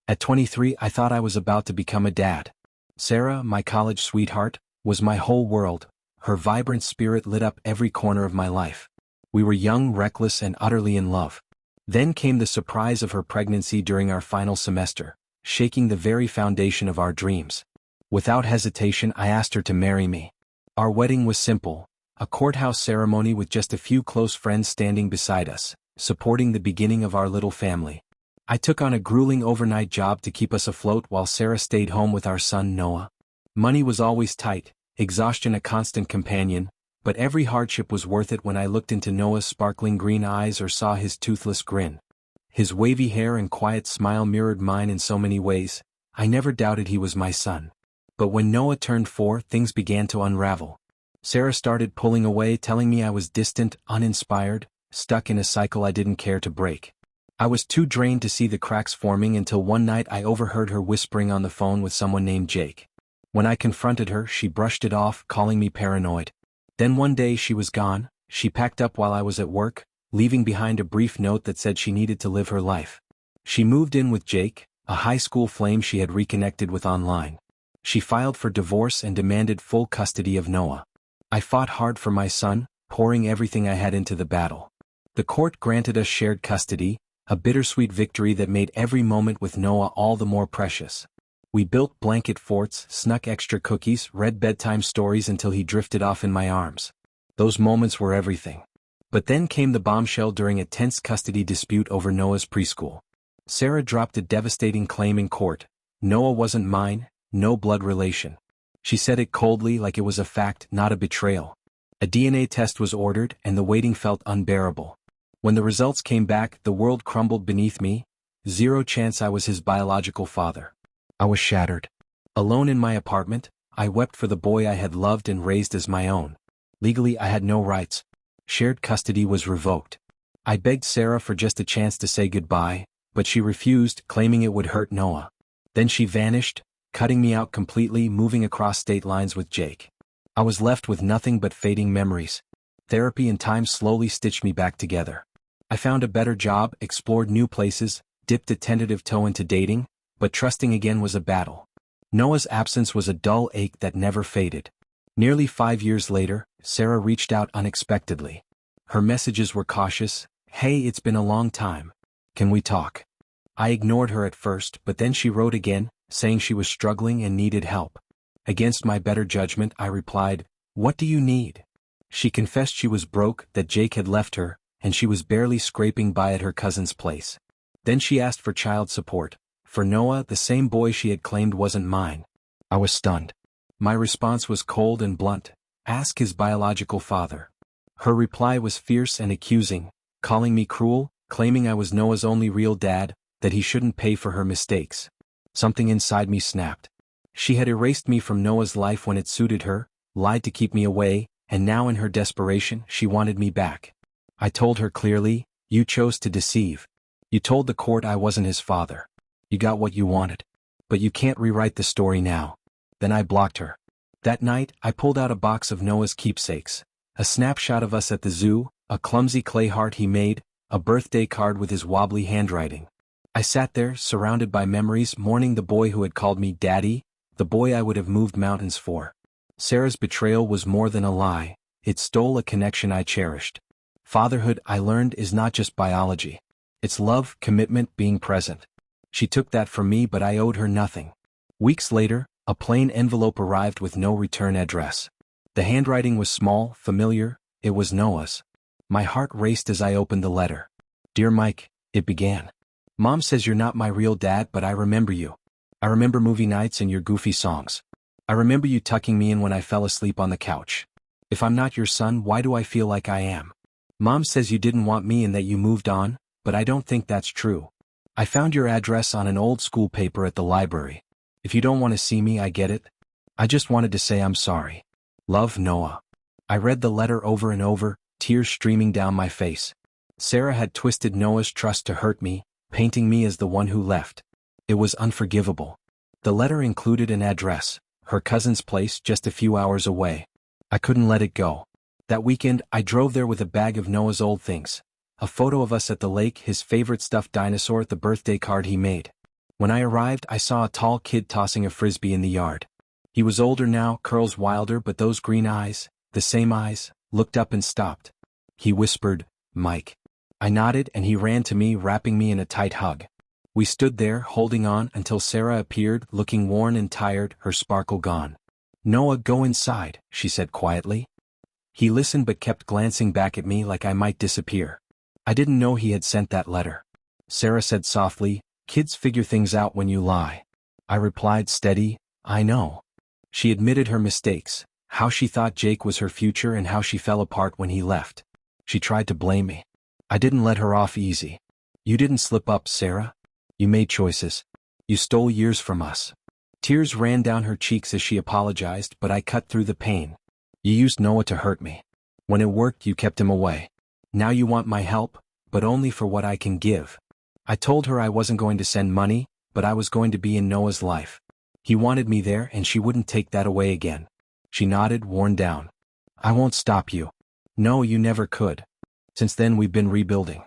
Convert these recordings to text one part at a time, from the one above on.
At 23, I thought I was about to become a dad. Sarah, my college sweetheart, was my whole world. Her vibrant spirit lit up every corner of my life. We were young, reckless, and utterly in love. Then came the surprise of her pregnancy during our final semester, shaking the very foundation of our dreams. Without hesitation, I asked her to marry me. Our wedding was simple, a courthouse ceremony with just a few close friends standing beside us, supporting the beginning of our little family. I took on a grueling overnight job to keep us afloat while Sarah stayed home with our son Noah. Money was always tight, exhaustion a constant companion, but every hardship was worth it when I looked into Noah's sparkling green eyes or saw his toothless grin. His wavy hair and quiet smile mirrored mine in so many ways. I never doubted he was my son. But when Noah turned 4, things began to unravel. Sarah started pulling away, telling me I was distant, uninspired, stuck in a cycle I didn't care to break. I was too drained to see the cracks forming until one night I overheard her whispering on the phone with someone named Jake. When I confronted her, she brushed it off, calling me paranoid. Then one day she was gone. She packed up while I was at work, leaving behind a brief note that said she needed to live her life. She moved in with Jake, a high school flame she had reconnected with online. She filed for divorce and demanded full custody of Noah. I fought hard for my son, pouring everything I had into the battle. The court granted us shared custody, a bittersweet victory that made every moment with Noah all the more precious. We built blanket forts, snuck extra cookies, read bedtime stories until he drifted off in my arms. Those moments were everything. But then came the bombshell during a tense custody dispute over Noah's preschool. Sarah dropped a devastating claim in court. Noah wasn't mine, no blood relation. She said it coldly, like it was a fact, not a betrayal. A DNA test was ordered, and the waiting felt unbearable. When the results came back, the world crumbled beneath me. Zero chance I was his biological father. I was shattered. Alone in my apartment, I wept for the boy I had loved and raised as my own. Legally, I had no rights. Shared custody was revoked. I begged Sarah for just a chance to say goodbye, but she refused, claiming it would hurt Noah. Then she vanished, cutting me out completely, moving across state lines with Jake. I was left with nothing but fading memories. Therapy and time slowly stitched me back together. I found a better job, explored new places, dipped a tentative toe into dating, but trusting again was a battle. Noah's absence was a dull ache that never faded. Nearly 5 years later, Sarah reached out unexpectedly. Her messages were cautious. "Hey, it's been a long time. Can we talk?" I ignored her at first, but then she wrote again, saying she was struggling and needed help. Against my better judgment, I replied, "What do you need?" She confessed she was broke, that Jake had left her, and she was barely scraping by at her cousin's place. Then she asked for child support. For Noah, the same boy she had claimed wasn't mine. I was stunned. My response was cold and blunt. "Ask his biological father." Her reply was fierce and accusing, calling me cruel, claiming I was Noah's only real dad, that he shouldn't pay for her mistakes. Something inside me snapped. She had erased me from Noah's life when it suited her, lied to keep me away, and now in her desperation, she wanted me back. I told her clearly, "You chose to deceive. You told the court I wasn't his father. You got what you wanted. But you can't rewrite the story now." Then I blocked her. That night, I pulled out a box of Noah's keepsakes. A snapshot of us at the zoo, a clumsy clay heart he made, a birthday card with his wobbly handwriting. I sat there, surrounded by memories, mourning the boy who had called me Daddy, the boy I would have moved mountains for. Sarah's betrayal was more than a lie. It stole a connection I cherished. Fatherhood, I learned, is not just biology. It's love, commitment, being present. She took that from me, but I owed her nothing. Weeks later, a plain envelope arrived with no return address. The handwriting was small, familiar. It was Noah's. My heart raced as I opened the letter. "Dear Mike," it began. "Mom says you're not my real dad, but I remember you. I remember movie nights and your goofy songs. I remember you tucking me in when I fell asleep on the couch. If I'm not your son, why do I feel like I am? Mom says you didn't want me and that you moved on, but I don't think that's true. I found your address on an old school paper at the library. If you don't want to see me, I get it. I just wanted to say I'm sorry. Love, Noah." I read the letter over and over, tears streaming down my face. Sarah had twisted Noah's trust to hurt me, painting me as the one who left. It was unforgivable. The letter included an address, her cousin's place just a few hours away. I couldn't let it go. That weekend, I drove there with a bag of Noah's old things. A photo of us at the lake, his favorite stuffed dinosaur, the birthday card he made. When I arrived, I saw a tall kid tossing a frisbee in the yard. He was older now, curls wilder, but those green eyes, the same eyes, looked up and stopped. He whispered, "Mike." I nodded and he ran to me, wrapping me in a tight hug. We stood there, holding on, until Sarah appeared, looking worn and tired, her sparkle gone. "Noah, go inside," she said quietly. He listened but kept glancing back at me like I might disappear. I didn't know he had sent that letter. Sarah said softly, "Kids figure things out when you lie." I replied steady, "I know." She admitted her mistakes, how she thought Jake was her future and how she fell apart when he left. She tried to blame me. I didn't let her off easy. "You didn't slip up, Sarah. You made choices. You stole years from us." Tears ran down her cheeks as she apologized, but I cut through the pain. "You used Noah to hurt me. When it worked, you kept him away. Now you want my help, but only for what I can give." I told her I wasn't going to send money, but I was going to be in Noah's life. He wanted me there and she wouldn't take that away again. She nodded, worn down. "I won't stop you." "No, you never could." Since then we've been rebuilding.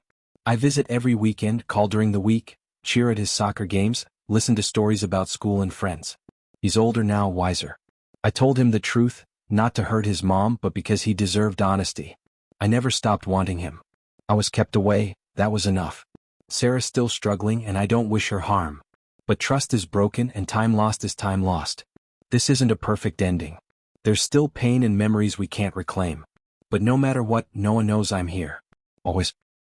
I visit every weekend, call during the week, cheer at his soccer games, listen to stories about school and friends. He's older now, wiser. I told him the truth, not to hurt his mom but because he deserved honesty. I never stopped wanting him. I was kept away, that was enough. Sarah's still struggling and I don't wish her harm. But trust is broken and time lost is time lost. This isn't a perfect ending. There's still pain and memories we can't reclaim. But no matter what, Noah knows I'm here. Always.